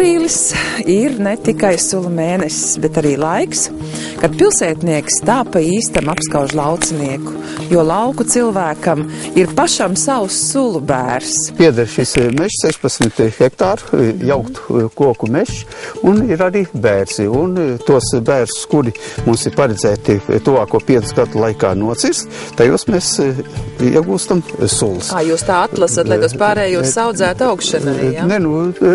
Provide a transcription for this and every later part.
Aprīlis ir ne tikai sula mēnesis, bet arī laiks, kad pilsētnieks tā pa īstam apskauž laucinieku, jo lauku cilvēkam ir pašam savs sulu bērs. Pieder šis mežs 16 hektāru jauktu koku mežs, un ir arī bērsi. Un tos bērsus, kuri mums ir paredzēti tuvāko 5 gadu laikā nocirst, tajos mēs iegūstam sulas. Jūs tā atlasat, lai tos pārējos saudzētu augšanai, ja? Ne,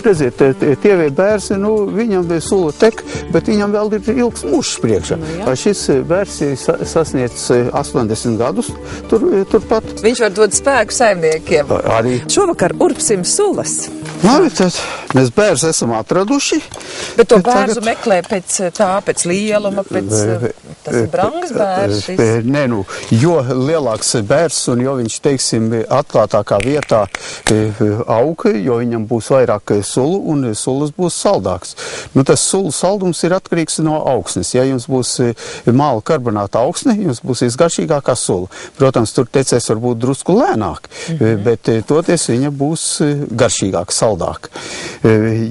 redziet, tie bērsi, viņam sula tek, bet viņam vēl ir ilgs mūžs priekšā. Šis bērs sasniedz 80 gadus turpat. Viņš var dot spēku saimniekiem. Arī. Šovakar urpsim sulas. Labi, tad mēs bērns esam atraduši. Bet to bērzu meklē pēc lieluma, tas ir brangs bērs. Nē, jo lielāks bērs un jo viņš, teiksim, atklātākā vietā aug, jo viņam būs vairāk sulu un sulas būs saldāks. Tas sulu saldums ir atkarīgs no augsnes. Ja jums būs māla karbonāta augsne, jums būs visgaršīgākā sula. Protams, tur tecēs varbūt drusku lēnāk, bet toties viņa būs garšīgāka, saldāka.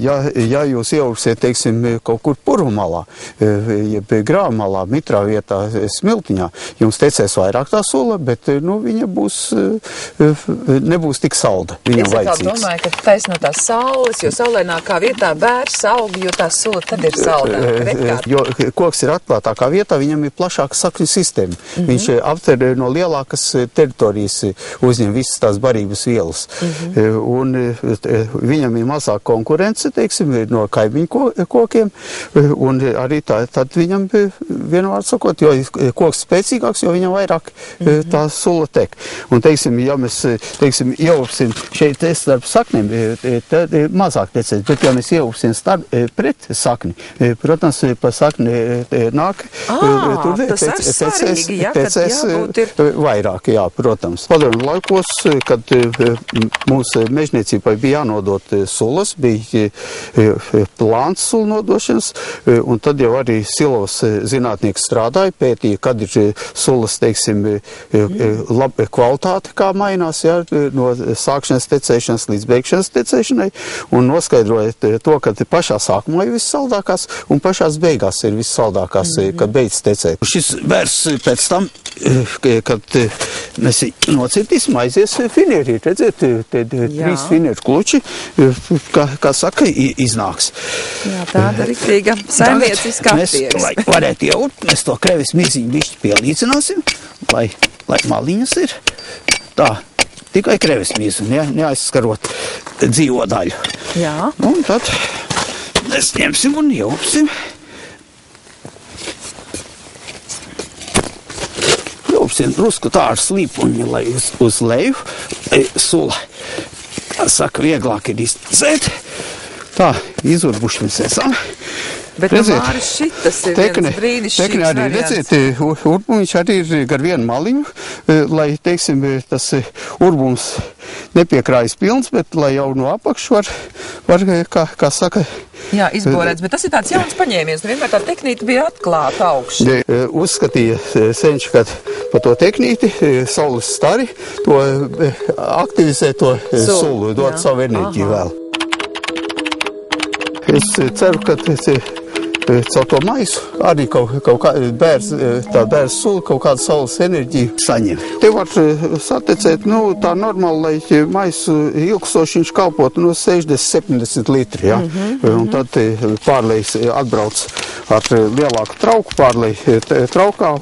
Ja jūs ieursiet, teiksim, kaut kur purvmalā, jeb grāvmalā, mitrā vietā, smiltiņā, jums tecēs vairāk tā sula, bet, viņa nebūs tik salda. Viņam vajadzīgs. Es domāju, ka taisno tās saules, jo saulēnākā vietā bērs aug, jo tā sula tad ir saldāka. Jo koks ir atklātākā vietā, viņam ir plašāka sakņu sistēma. Viņš aptver no lielākas teritorijas, uzņem visas tās barības vielas. Un viņam ir mazāk konkurence, teiksim, no kaimiņu kokiem, un arī tad viņam, vienvārds sakot, jo koks spēcīgāks, jo viņam vairāk tā sula tek. Un, teiksim, ja mēs, ieurpsim šeit starp saknēm, tad mazāk tecēs, bet ja mēs ieurpsim pret sakni, protams, pa sakni nāk, tur tecēs vairāk, jā, protams. Padomju laikos, kad mums mežniecībai bija jānodot sulas, bija plāns sulu nodošanas, un tad jau arī Silovas zinātnieks strādāja, pētīja, kad ir sulas, teiksim, laba kvalitāte, kā mainās, ja, no sākšanas tecēšanas līdz beigšanas tecēšanai, un noskaidroja to, ka pašā sākumā ir vissaldākās, un pašās beigās ir vissaldākās, kad beidz tecēt. Šis bērs pēc tam, kad mēs nocirtīsim, aizies finierī, redziet, te 3 finieru kluči, kā saka, iznāks. Jā, tāda riktīga saimnieciska attieksme. Lai varētu ieurt, mēs to krevis miziņu bišķi pielīdzināsim, lai maliņas ir tā, tikai krevis miziņu, neaizskarot dzīvo daļu. Jā. Un tad mēs ņemsim un ieurpsim. Ieurpsim drusku tā ar slīpuņu, lai uz leju sula. Tā saka, vieglāk ir izcēt. Tā, izurbuši mēs esam. Bet Māris šitas ir viens brīnišķīgs variants. Redziet, urbumiņš arī ir gar vienu maliņu, lai, teiksim, tas urbums nepiekrājas pilns, bet lai jau no apakšu var kā saka... Jā, izborēts, bet tas ir tāds jauns paņēmies. Vienmēr tā teknīte bija atklāta augšā. Uzskatīja senči, kad pa to teknīti saules stari to aktivizē to sulu, dot savu enerģiju vēl. Es ceru, ka caur to maisu arī kaut kā bērns sula kaut kādu saules enerģiju saņem. Te var satecēt, tā normāli, lai maisu ilgstoši viņš kalpotu 60-70 litri, ja? Un tad pārlejs atbrauc ar lielāku trauku, pārlej traukā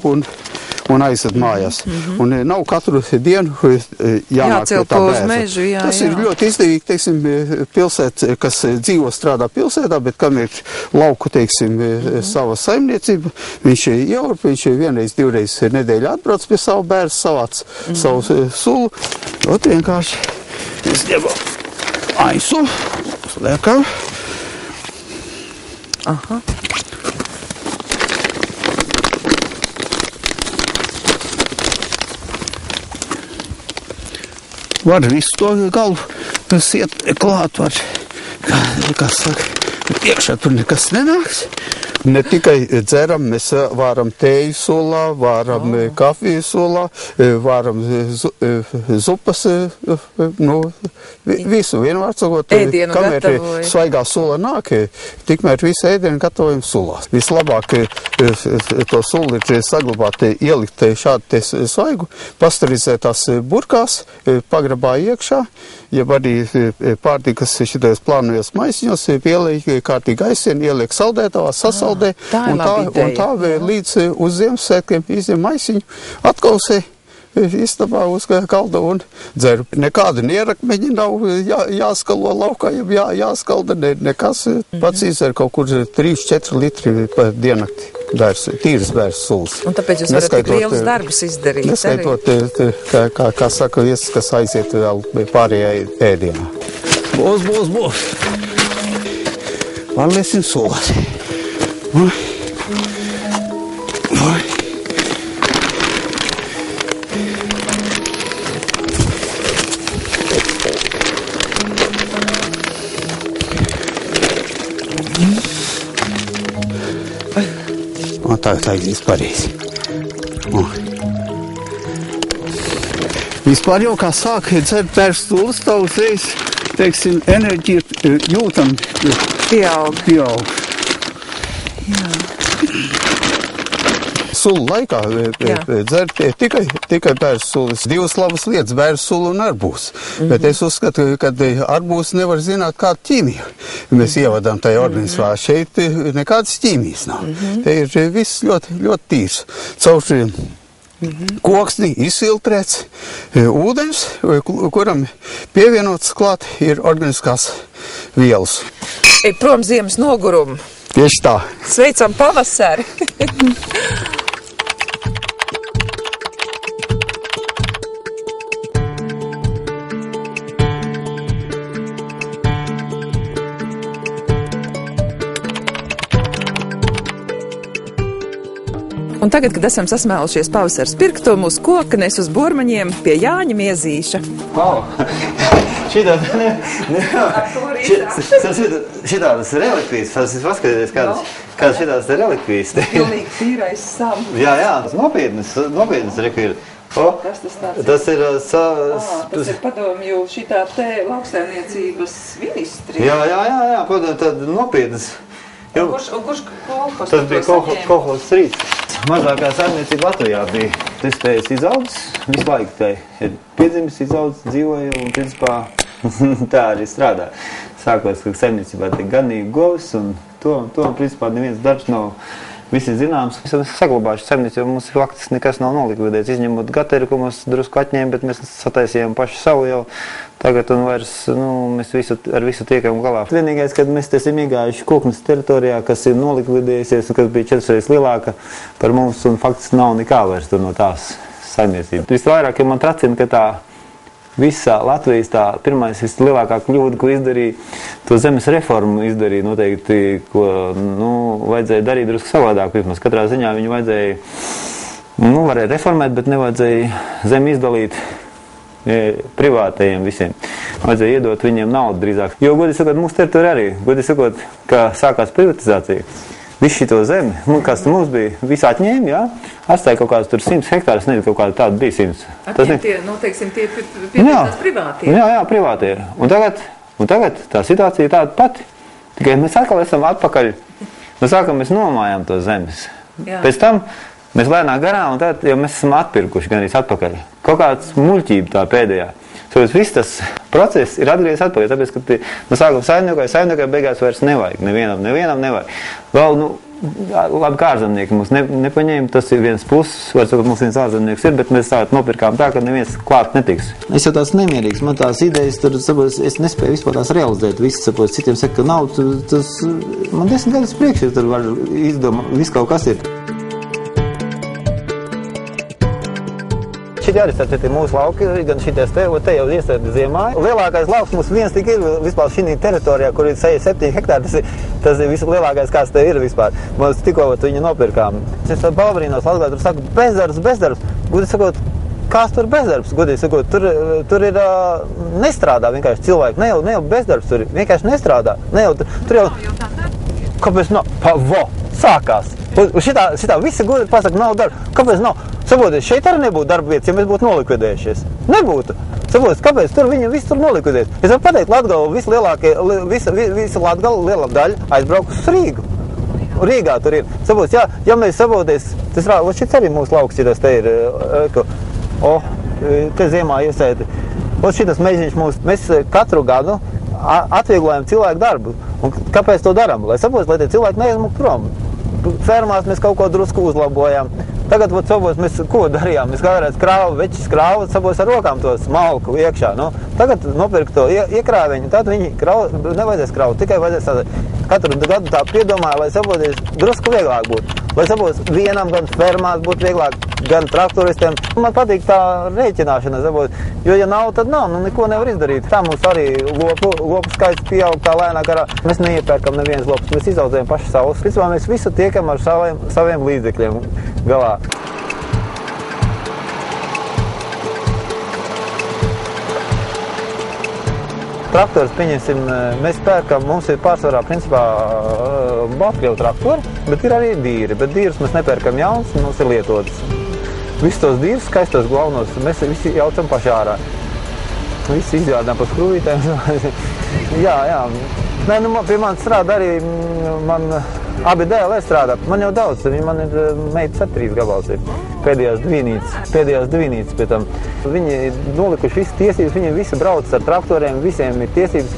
un aizsad mājās. Un nav katru dienu jānāk pie tā bērza. Mežu, tas ir ļoti izdevīgi, teiksim, pilsēta, kas dzīvo strādā pilsētā, bet kam ir lauku, teiksim, sava saimniecība, viņš ieurp, viņš vienreiz, 2 reizes nedēļā atbrauc pie savu bērzu, savāc savu sulu. Ot vienkārši es ņemu aisu, liekam. Aha. Var visu to galvu siet klāt, var, kā saka, iekšā tur nekas nenāks, Ne tikai dzeram, mēs varam tēju sulā, varam kafiju sulā, varam zupas, visu vienmēr sakot, kamēr svaigā sula nāk, tikmēr visu ēdienu gatavojam sulās. Vislabāk to sulu ir saglabāt, ielikt šādu svaigu, pasterizētās burkās, pagrabā iekšā, ja arī pārtikas šitais plānojas maisiņos, pieliek kārtīgi aizsien, ieliek saldētavā, sasaldē, un tā vēl līdz uz Ziemassvētkiem izņem maisiņu, atkausē istabā uz kalda un dzer. Nekāda nierakmeņi nav jāskalo laukā, jāskalda, nekas. Pats izdzer kaut kur 3-4 litri pa diennakti. Tīras bērs sulas. Un tāpēc jūs varat tik lielus darbus izdarīt. Neskaitot, kā saka, viesas, kas aiziet vēl pārējā ēdienā. Būs. Pārliesim sulas. Tā aizies pareizi. Vispār jau kā sāk dzert bērs sulas, tā uzreiz, teiksim, enerģija jūtam pieaug. Sulu laikā dzert tikai bērs sulas. Divas labas lietas, bērs sulu un arbūs. Bet es uzskatu, ka arbūs nevar zināt kādu ķīmiju. Mēs ievadām tajā organismā. Šeit nekādas ķīmijas nav. Te ir viss ļoti, ļoti tīrs. Caur koksni izfiltrēts ūdens, kuram pievienots klāt ir organiskās vielas. Prom ziemas nogurumu. Tieši tā. Sveicam pavasari. Un tagad, kad esam sasmēlušies pavasaras pirktumu uz kokanes uz burmaņiem pie Jāņa Miezīša. Wow. Šitādas relikvijas, tas ir paskatīties, kādas šitādas relikvijas. Pilnīgi tīrais sam. Jā, nopietnas relikvijas. Tas ir tas ir padomju šitā te lauksaimniecības ministri. Jā, padomju, tad nopietnas. Un kurš kolhos? Tas bija kolhos rīts. Mazākā saimniecība Latvijā bija testējas izaudzis, visu laiku te ir piedzimis, izaudzis, dzīvoja un principā tā arī strādā. Sākos, ka saimniecībā te ganīja govs un to principā neviens darbs nav visi zināms. Mēs esam saglabājuši saimniecību, mums faktiski nekas nav nolikvidēts, izņemot gateri, ko mums drusku atņēma, bet mēs sataisījām paši savu jau. Tagad un vairs, mēs ar visu tiekam galā. Vienīgais, kad mēs te esam iegājuši Koknes teritorijā, kas ir nolikvidējusies un kas bija 4 reizes lielāka par mums un faktiski nav nekā vairs tur no tās saimniecības. Visvairāk, ja man tracina, ka tā visā Latvijas tā pirmais vislielākā kļūda, ko izdarīja, to zemes reformu izdarīja noteikti, ko, vajadzēja darīt drusku savādāk. Vismaz katrā ziņā viņu vajadzēja, varēja reformēt, bet nevajadzēja zemi izdalīt privātajiem visiem. Vajadzēja iedot viņiem naudu drīzāk. Jo, godīgi sakot, mūsu teritorija arī, godīgi sakot, ka sākās privatizācija. Visu šito zemi, kas mums bija, visu atņēma, jā, atstāja kaut kāds tur 100 hektārus, nezinu, kaut kāda tāda bija 100. Atņēma tie, teiksim, tie pietiekās privātie. Jā, privātie. Un tagad tā situācija ir tāda pati. Tikai mēs atkal esam atpakaļ. No sākam mēs nomājām to zemes. Jā. Pēc tam mēs lēnāk garām un tad jau mēs esam atpirkuši gan arī atpakaļ. Kaut kāds muļķība tā pēdējā. Tāpēc viss tas process ir atgriezies atpakaļ, tāpēc, ka no sākuma saimniekai beigās vairs nevajag, nevienam nevajag. Vēl, labi, kā ārzemnieki mums nepaņēma, tas ir viens pluss, var sakot, mums viens ārzemnieks ir, bet mēs tagad nopirkām tā, ka neviens klāt netiks. Es jau tās nemierīgs, man tās idejas, tur, sapos, es nespēju vispār tās realizēt, visi, sapos, citiem saka, ka nav, tas, man 10 gadus priekš, tur var izdomāt, viss kaut kas ir. Šitie arī ir mūsu lauki, gan šities te jau iestādi ziemā. Lielākais lauks mums viens tik ir vispār šī teritorijā, kur ir 7 hektāri, tas ir vislielākais, kāds te ir vispār. Mums tikko viņu nopirkām. Es tad balvarīnos Latgalē, tur saku, bezdarbs. Gudīgi sakot, kāds tur bezdarbs? Gudīgi sakot, tur ir nestrādā vienkārši cilvēki, ne jau bezdarbs, tur vienkārši nestrādā. Tur jau... Kāpēc nav? sākās. Un šitā visi gudri pasaka, nav darba. Kāpēc nav? Saprotiet, šeit arī nebūtu darba vietas, ja mēs būtu nolikvidējušies. Nebūtu. Saprotiet, kāpēc tur viņi visi tur nolikvidēs? Es varu pateikt, Latgala, visa Latgala liela daļa aizbraukus uz Rīgu. Rīgā tur ir. Saprotiet, ja mēs saproties, šis arī mūsu lauks ir, te ir, te ziemā iesēti. Šitas mežiņš mēs katru gadu atvieglojam cilvēku darbu. Un kāpēc to darām? Lai saprotu, lai tie cilvēki neizmuk prom. Fermās mēs kaut ko drusku uzlabojam. Tagad, mēs ko darījām? Mēs kādreiz večis krāvu, ar rokām to smalku iekšā. Nu, tagad nopirkt to iekrāviņu, tad viņi nevajadzēs krāvu, tikai vajadzēs katru gadu tā piedomāja, lai saproties, drusku vieglāk būtu. Lai saproties, vienam gan fermās būtu vieglāk, gan traktoristiem. Man patīk tā rēķināšana, jo ja nav, tad nav, neko nevar izdarīt. Tā mums arī lopu skaits pieaug tā lēnāk arā. Mēs neiepērkam nevienas lopus, mēs izaudzējam paši savus. Principā mēs visu tiekam ar saviem līdzekļiem galā. Traktors, pieņemsim, mēs pērkam, mums ir pārsvarā, principā, Baltkrievu traktori, bet ir arī dīri. Bet dīrus mēs nepērkam jauns, mums ir lietotas. Visus tos dīrus, skaistos galvenos, mēs visi jaucam paši ārā. Visi izjādām pa skrūvītēm. Jā. Nē, pie man strādā arī, abi dēli strādā. Man jau daudz, man ir meitas ar 3 gabals ir. Pēdējās dvīnītes pie tam. Viņi ir nolikuši visas tiesības, viņi visi brauc ar traktoriem, visiem ir tiesības,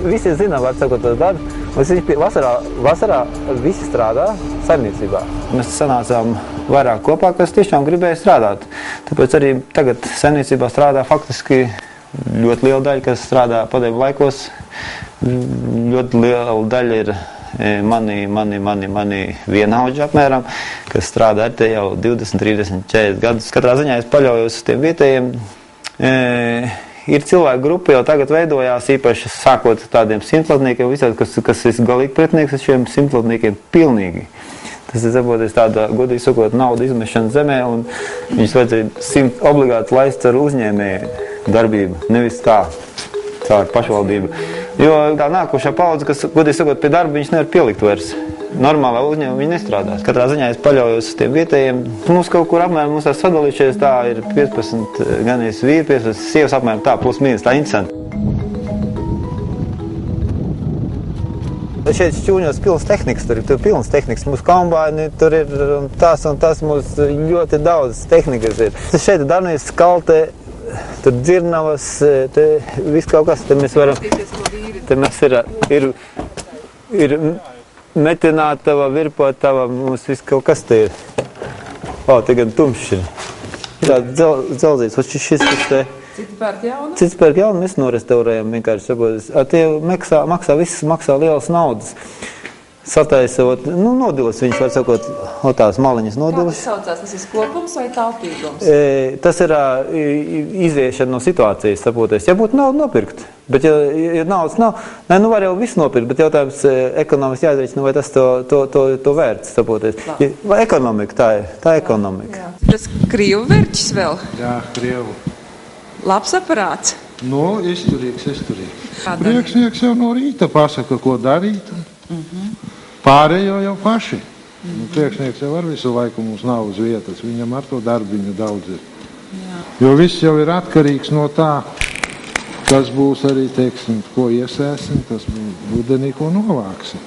visi zina, var sakot, tos darbus. Vasarā visi strādā saimniecībā. Mēs sanācām vairāk kopā, kas tiešām gribēja strādāt. Tāpēc arī tagad saimniecībā strādā faktiski ļoti liela daļa, kas strādā padomju laikos. Ļoti liela daļa ir mani vienaudži apmēram, kas strādā ar te jau 20, 30, 40 gadus. Katrā ziņā es paļaujos uz tiem vietējiem. Ir cilvēku grupa jau tagad veidojās, īpaši sākot tādiem simtlatniekiem, kas ir galīgi pretinieks šiem simtlatniekiem pilnīgi. Tas ir, saproties, tāda, godīgi sakot, naudu izmešana zemē, un viņus vajadzēja obligāti laist ar uzņēmēju darbību, nevis caur pašvaldību. Jo tā nākošā paudze, kas, godīgi sakot, pie darba viņus nevar pielikt vairs. Normālā uzņēmuma viņi nestrādās. Katrā ziņā es paļaujos uz tiem vietējiem. Mums kaut kur apmēram mums tā sadalījušies, tā ir 15 gan vīri, 15 sievas apmēram tā, plus mīnus, tā interesanti. Šeit šķūņos pilns tehnikas, tur ir pilns tehnikas, mūsu kombāni, tur ir tas un tas, mums ļoti daudz tehnikas ir. Šeit ir darbnīcas kalte, tur dzirnavas, te viss kaut kas, te mēs varam, te mēs ir metinātava, virpotava, mums viss kaut kas te ir. Te gan tumšs ir. Tā dzelzīts, šis te. Cits pērk jaunu, mēs norestaurējam vienkārši, saprotas. Tie maksā lielas naudas. Sataisot, nodilis viņš, var sakot, tās maliņas nodilis. Kā tas saucās? Tas ir kopums vai taupīgums? Tas ir iziešana no situācijas, saproties. Ja būtu naudu nopirkt, bet ja naudas nav, var jau visu nopirkt, bet jautājums ekonomiski jāizreķina, vai tas to vērts, saproties. Ekonomika, tā ekonomika. Jā. Tas Krievu vērķis vēl? Jā, Krievu. Labs aparāts? Izturīgs. Priekšnieks jau no rīta pasaka, ko darīt. Pārējo jau paši. Priekšnieks jau ar visu laiku mums nav uz vietas. Viņam ar to darbiņu daudz ir. Jā. Jo viss jau ir atkarīgs no tā, kas būs arī, teiksim, ko iesēsim, kas būs rudenī, ko novāksim.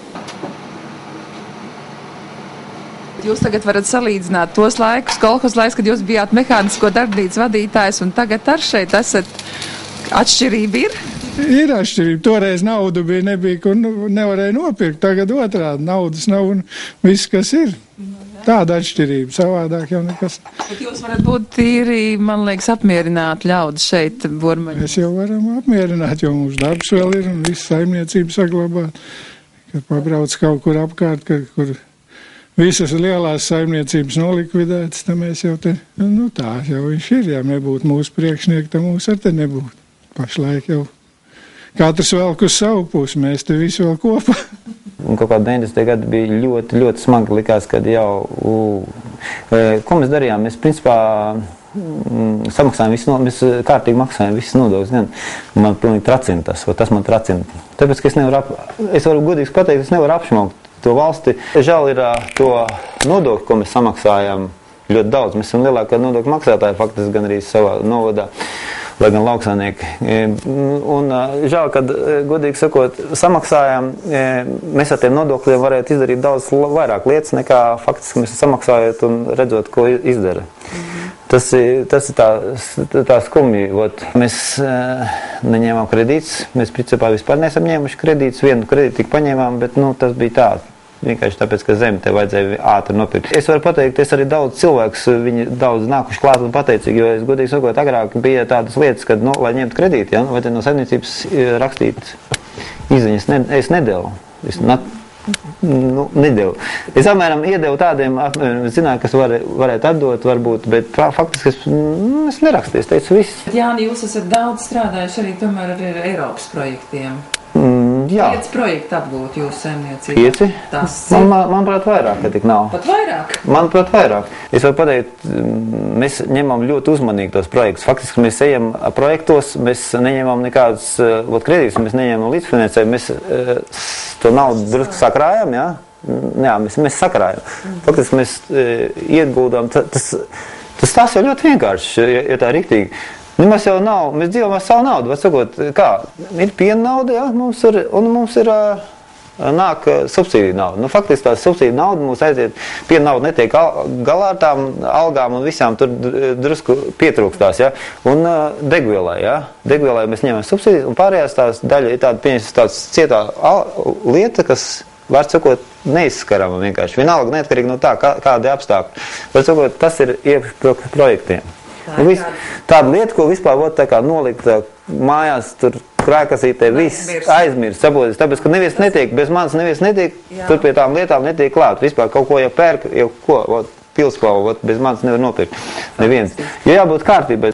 Jūs tagad varat salīdzināt tos laikus, kolhos laiks, kad jūs bijāt mehānisko darbnīcas vadītājs, un tagad ar šeit esat. Atšķirība ir? Ir atšķirība. Toreiz naudu nebija, ko nevarēja nopirkt. Tagad otrādi naudas nav un viss, kas ir. Tāda atšķirība. Savādāk jau nekas. Bet jūs varat būt tīri, man liekas, apmierināt ļaudis šeit, Bormaņi. Mēs jau varam apmierināt, jo mums darbs vēl ir un visu saimniecību saglabāt. Kad pabrauc kaut kur apkārt, kur visas lielās saimniecības nolikvidētas, tad mēs jau te, tā jau viņš ir. Ja nebūtu mūsu priekšnieki, tad mūs ar te nebūtu. Pašlaik jau katrs velk uz savu pusi, mēs te visu vēl kopā. Un kaut kā 90. gadi bija ļoti, ļoti smagi likās, kad jau, ko mēs darījām? Mēs, principā, samaksājam visu, mēs kārtīgi maksājam visus nodokļus, gan man pilnīgi tracina tas man tracina. Tāpēc, ka es varu godīgi pateikt, es nevaru apšmaukt to valsti. Žēl ir to nodokļu, ko mēs samaksājam ļoti daudz. Mēs esam lielākā nodokļu maksātāji faktiski gan arī savā novadā, lai gan lauksaimnieki. Un žēl, kad, godīgi sakot, samaksājām, mēs ar tiem nodokļiem varētu izdarīt daudz vairāk lietas, nekā faktiski mēs samaksājot un redzot, ko izdara. Tas ir tā skumji. Mēs neņēmām kredītus, mēs principā vispār nesam ņēmuši kredītus, vienu kredītu tik paņēmām, bet tas bija tā. Vienkārši tāpēc, ka zemi te vajadzēja ātri nopirkt. Es varu pateikt, es arī daudz cilvēks, viņi daudz nākuši klāt un pateicīgi, jo es godīgi sakot, agrāk bija tādas lietas, kad, lai ņemtu kredīti, ja, vajadzēja no saimniecības rakstīt izziņas. Es nedevu. Nedevu. Es apmēram iedevu tādiem, zināju, kas varētu atdot, varbūt, bet faktiski es nerakstīju, es teicu viss. Jāni, jūs esat daudz strādājuši arī tomēr ar Eiropas projektiem. Jā. 5 projekti apgūt jūsu saimniecībā. 5? Manuprāt, vairāk, ka tik nav. Pat vairāk? Manuprāt, vairāk. Es varu pateikt, mēs ņemam ļoti uzmanīgi tos projektus. Faktiski mēs ejam projektos, mēs neņemam nekādus kredītus, mēs neņemam līdzfinansējumu, mēs to naudu drusku sakrājam, jā? Jā, mēs sakrājam. Faktiski mēs ieguldām, tas jau ļoti vienkārši, ja tā riktīgi. Mums jau nav, mēs dzīvojam ar savu naudu, var sakot, kā, ir piena nauda, jā, mums ir nāk subsīdija nauda. Faktiski tā subsīdija nauda mums aiziet, piena nauda netiek galā ar tām algām un visām tur drusku pietrūkstās, jā. Un degvielai, jā, degvielai mēs ņemam subsīdiju un pārējās tās daļa ir tāds cietā lieta, kas, var sakot, neizskarama vienkārši. Vienalga neatkarīgi no tā, kādi apstākļi. Var sakot, tas ir iepriekš projektiem. Tāda lieta, ko vispār tā kā nolikt mājās, tur krākasītē, viss aizmirst, saboties, tāpēc, ka neviens netiek, bez manis neviens netiek, tur pie tām lietām netiek klāt. Vispār kaut ko jau pērk, jau ko, pilspavu, bez manis nevar nopirkt. Neviens. Jo jābūt kārtībai.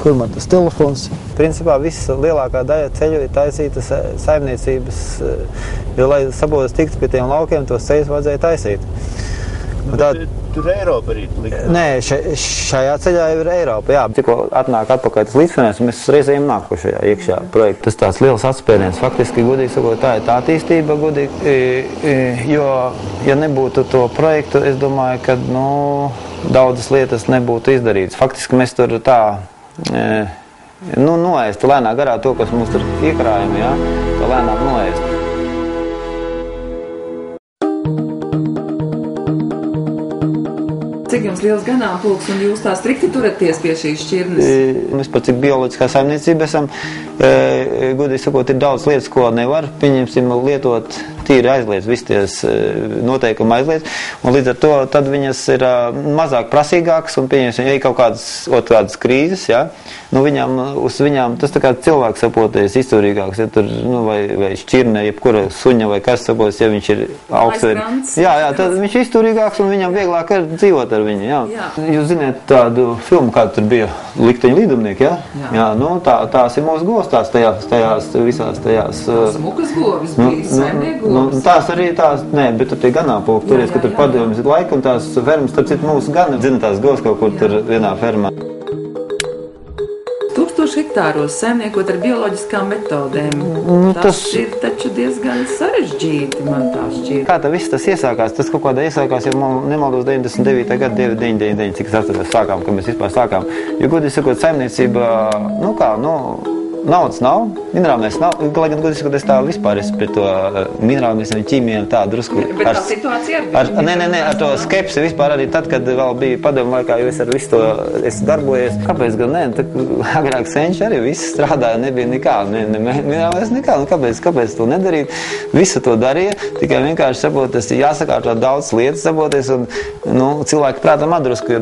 Kur man tas telefons? Principā viss lielākā daļa ceļu ir taisīta saimniecības, jo, lai sabodas tiktu pie tiem laukiem, tos ceļus vajadzēja taisīt. Tur Eiropa arī likta? Nē, šajā ceļā jau ir Eiropa, jā. Tikko atnāk atpakaļ tas līdzfinēs, un mēs reizēm nāku šajā iekšā projektu. Tas tāds liels atspēriens. Faktiski, godīgi sakot, tā ir tā attīstība, godīgi, jo, ja nebūtu to projektu, es domāju, ka, daudzas lietas nebūtu izdarītas. Faktiski mēs tur tā, noēst lēnā garā to, kas mums tur iekrājumi, jā, to lēnām noēst. Cik jums liels ganāmpulks un jūs tā strikti turaties pie šīs šķirnes? Mēs par cik bioloģiskā saimniecība esam, godīgi sakot, ir daudz lietas, ko nevar, pieņemsim, lietot tīri aizliedz, visi ties noteikumi aizliedz, un līdz ar to tad viņas ir mazāk prasīgākas, un pieņemsim, ja ir kaut kādas krīzes, jā, uz viņām, tas tā kā cilvēks sapoties izturīgāks, ja tur, vai šķirne, jebkura suņa vai kas sapoties, ja viņš ir augsts. Jā, tad viņš ir izturīgāks, un viņam vieglāk ir dzīvot ar viņu, jā. Jūs ziniet tādu filmu, kāda tur bija Likteņa līdumnieki, jā? Jā, tās ir mūsu gostās tajās visās tajās. Tās mukas govis bija, saimnieku govis. Tās arī tās, nē, bet tur tie ganāmpulki, turies, ka tur padomjas laika, un tās fermas, starp citu mūsu gani, zina tās govs kaut kur tur vienā fermā. 1000 hektāros saimniekot ar bioloģiskām metodēm. Tas ir taču diezgan sarežģīti, man tā šķiet. Kā tā viss tas iesākās? Tas kaut kādā iesākās, ja man nemaldos 99. gada, 999, cik es atceros sākām, kad mēs vispār sākām. Jo, godīgi sakot, saimniecība, naudas nav, minerālmēs nav, lai gan, godīgi sakot, es tā vispār esmu pret to minerālmēs un ķīmiju tā drusku. Bet tā situācija arī? Nē, ar to skepsi vispār arī tad, kad vēl bija padomu laikā, jo es ar visu to esmu darbojies. Kāpēc gan nē? Agrāk senči arī viss strādāja, nebija nekā, minerālmēs nekā, kāpēc to nedarīt? Visu to darīja, tikai vienkārši saproties, jāsakārto daudz lietas saproties, un, cilvēki prātam drusku,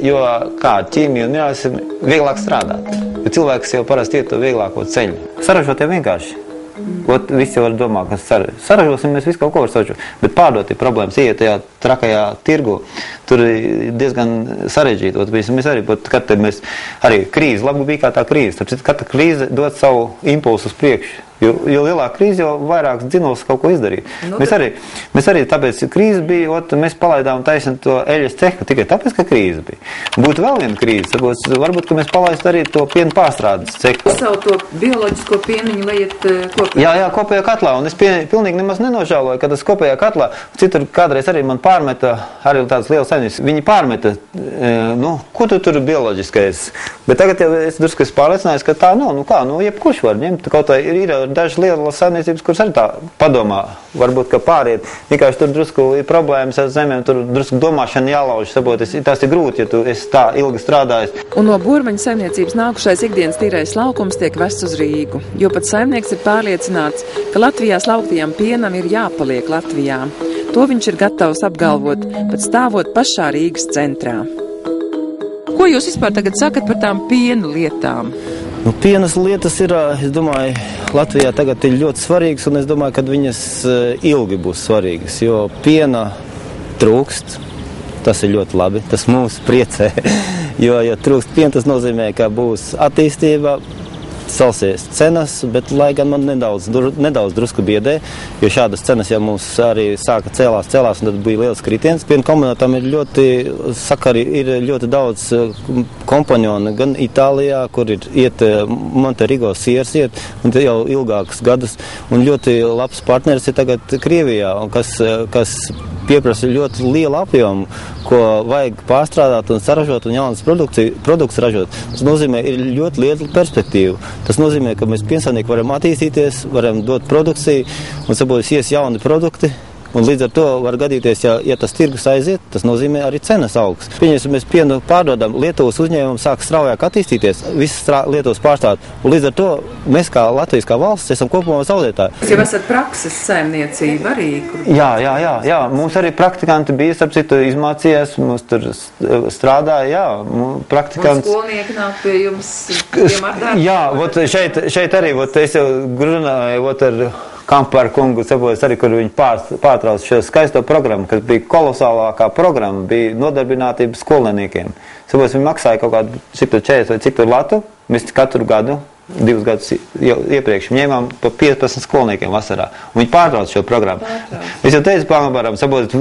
jo kā ķīmija un minerālmēs ir vieglāk strādāt. Jo cilvēks jau parasti iet to vieglāko ceļu. Saražot jau vienkārši. Visi jau var domāt, ka saražosim, mēs visu kaut ko var saražot. Bet pārdot ir problēmas, iet tajā trakajā tirgu. Tur ir diezgan sarežģīti. Mēs arī, kad mēs arī krīze, labi bija kā tā krīze. Tāpēc katra krīze dod savu impulsu uz priekšu. Jo lielāka krīze, jo vairāks dzinos kaut ko izdarīt. Nu, mēs arī tāpēc krīze bija, mēs palaidām taisam to eļas cehu tikai tāpēc, ka krīze bija. Būtu vēl viena krīze, varbūt, ka mēs palaistu arī to pienu pārstrādes cehu. Uz savu to bioloģisko pieniņu lietu kopējā? Jā, kopējā katlā, un es pilnīgi nemaz nenožēloju, ka tas kopējā katlā, citur kādreiz arī man pārmeta, arī tādas lielas saimniecības, viņi pārmeta, ko tu tur bioloģiskais, bet tagad jau es drusku pārliecinājos, ka tā nav, jebkurš var ņemt, kaut tā ir dažas lielas saimniecības, kuras arī tā padomā, varbūt, ka pāriet. Vienkārši tur drusku ir problēmas ar zemēm, tur drusku domāšana jālauž, saprotiet, tas ir grūti, ja tu esi tā ilgi strādājis. Un no Burmaņa saimniecības nākušais ikdienas tīrais laukums tiek vests uz Rīgu, jo pat saimnieks ir pārliecināts, ka Latvijā slauktajam pienam ir jāpaliek Latvijā. To viņš ir gatavs apgalvot, pat stāvot pašā Rīgas centrā. Ko jūs vispār tagad sakat par tām pienu lietām? Pienas lietas ir, es domāju, Latvijā tagad ir ļoti svarīgas, un es domāju, ka viņas ilgi būs svarīgas, jo piena trūkst, tas ir ļoti labi, tas mūs priecē, jo, ja trūkst piena, tas nozīmē, ka būs attīstība, celsies cenas, bet lai gan man nedaudz drusku biedē, jo šādas cenas jau mums arī sāka cēlās, un tad bija liels kritiens. Piena kombinātam ir ļoti daudz kompanjoni, gan Itālijā, kur iet Monterigo siers iet, un jau ilgākus gadus, un ļoti labs partneris ir tagad Krievijā, un kas pieprasa ļoti lielu apjomu, ko vajag pārstrādāt un saražot un jaunas produktus ražot. Tas nozīmē, ir ļoti liela perspektīva. Tas nozīmē, ka mēs piensaimnieki varam attīstīties, varam dot produkciju un sabojas ies jauni produkti. Un līdz ar to var gadīties, ja tas tirgus aiziet, tas nozīmē arī cenas augs. Pieņemsim, mēs pienu pārdodam, Lietuvas uzņēmumi sāk straujāk attīstīties, visas Lietuvas pārstāvot. Un līdz ar to mēs kā Latvijas kā valsts esam kopumā zaudētāji. Jūs jau esat prakses saimniecība arī? Jā. Mums arī praktikanti bija, starp citu, izmācījās, mums tur strādāja, praktikanti. Un skolnieki nāk pie jums piemēr darbu? Jā, šeit arī, es jau runāju, ar Kampāra kungu, saprotas arī, kur viņi pārtrauc šo skaisto programmu, kas bija kolosālākā programma, bija nodarbinātība skolniekiem. Saprotas, viņi maksāja kaut kādu 40 vai cik tur latu, mēs katru gadu, 2 gadus iepriekš ņēmām pa 15 skolniekiem vasarā. Un viņi pārtrauc šo programmu. Es jau teicu Pāngabaram, saprotas,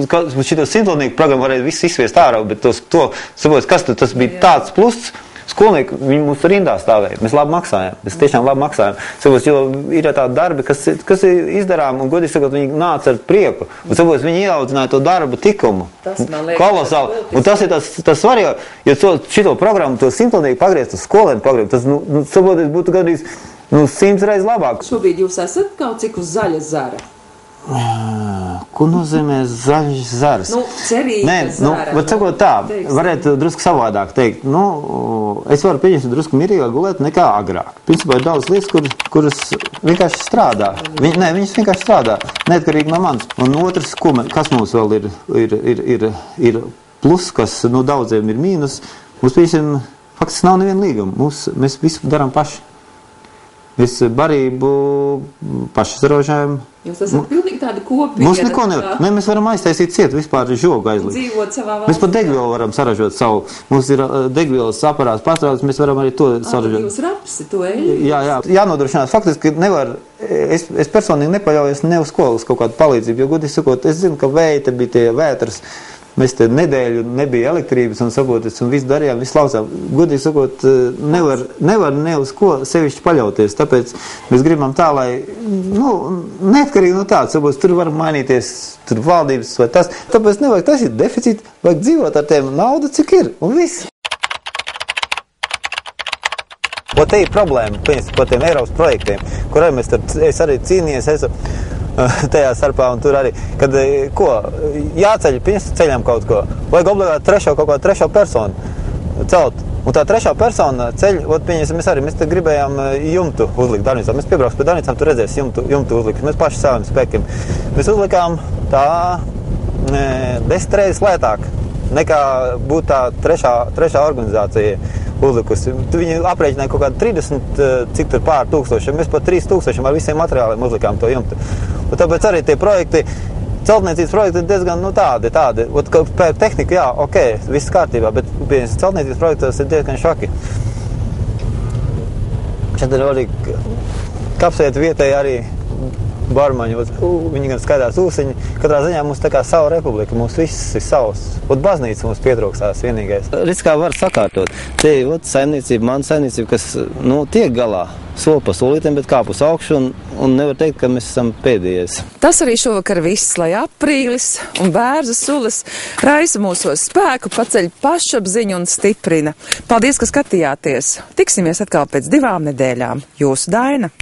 šito simtlanieku programmu varēja visu izsviest ārā, bet saprotas, kas tas bija tāds pluss. Skolnieki, viņi mums rindā stāvēja. Mēs labi maksājām. Mēs tiešām labi maksājām. Saprotas, jo ir tādi darbi, kas ir izdarām, un godīgi sakot, viņi nāca ar prieku. Un saprotas, viņi ieaudzināja to darbu tikumu. Tas man liekas kolosāli. Un tas ir tas svarīgi, jo šito programmu, to simtlanieku pagriezt uz skolēnu programmu, tas, saprotas, būtu gandrīz 100 reizes labāk. Šobrīd jūs esat kaut cik uz zaļa zara? Ko nozīmē zaļš zars? Cerīga zara. Bet sakot tā, varētu drusku savādāk teikt. Es varu pieņemt drusku mierīgāk gulēt nekā agrāk. Principā ir daudz lietas, kuras vienkārši strādā. Viņas vienkārši strādā, neatkarīgi no manis. Un otrs, kas mums vēl ir plus, kas no daudziem ir mīnus, mums pieņem, faktiski nav neviena līguma. Mēs visu darām paši. Mēs barību paši saražājam. Jūs esat pilnīgi tādi kopīgi. Mums neko nevar. Mēs varam aiztaisīt cietu vispār žogu aizlikt. Dzīvot savā valstī. Mēs pat degvielu varam saražot savu. Mums ir degvielas aparāts pārstrādāts, mēs varam arī to saražot. Jūs rapsi, to eļļu? Jā. Jānodrošinās. Faktiski nevar, es personīgi nepaļaujos ne uz kaut kādu palīdzību, jo godīgi sakot, es zinu, ka vēja bija tie vētras. Mēs te nedēļu nebija elektrības un saprotas, un visu darījām, visu laucām. Godīgi sakot, nevar ne uz ko sevišķi paļauties, tāpēc mēs gribam tā, lai, neatkarīgi no tā, saprotas, tur var mainīties, tur valdības vai tas, tāpēc nevajag taisīt deficītu, vajag dzīvot ar tiem naudu, cik ir, un viss. Te ir problēma, par tiem Eiropas projektiem, kur arī es arī cīnījies, tajā starpā un tur arī, kad jāceļ, ceļam kaut ko, vajag obligāti kaut kādu trešo personu celt. Un tā trešā persona ceļ, mēs te gribējām jumtu uzlikt Darnicā. Mēs piebrauks pie Darnicām, tu redzēs jumtu uzlikt. Mēs paši saviem spēkiem. Mēs uzlikām tā 10 reizes lētāk nekā būtu tā trešā organizācija uzlikusi. Viņi aprēķināja kaut kādu 30, cik tur pār 1000. Mēs pat 3000 ar visiem materiāliem uzlikām to jumtu. Un tāpēc arī tie projekti, celtniecības projekti ir diezgan, tādi. Pēc tehnika, jā, ok, viss kārtībā, bet celtniecības projektos ir diezgan šoki. Šeit ir arī kapsēt vietēji arī barmaņi, viņi gan skaidās ūsiņi. Katrā ziņā mums tā kā savu republika, mums viss ir savs. Baznīca mums pietrūkstās vienīgais. Redz, kā var sakārtot. Te ir saimniecība, mana saimniecība, kas, tiek galā soli pa solītiem, bet kāp uz augšu un nevar teikt, ka mēs esam pēdējais. Tas arī šovakar viss, lai aprīlis un bērzu sulas raisa mūsos spēku, paceļ pašapziņu un stiprina. Paldies, ka skatījāties. Tiksimies atkal pēc 2 nedēļām. Jūsu Daina.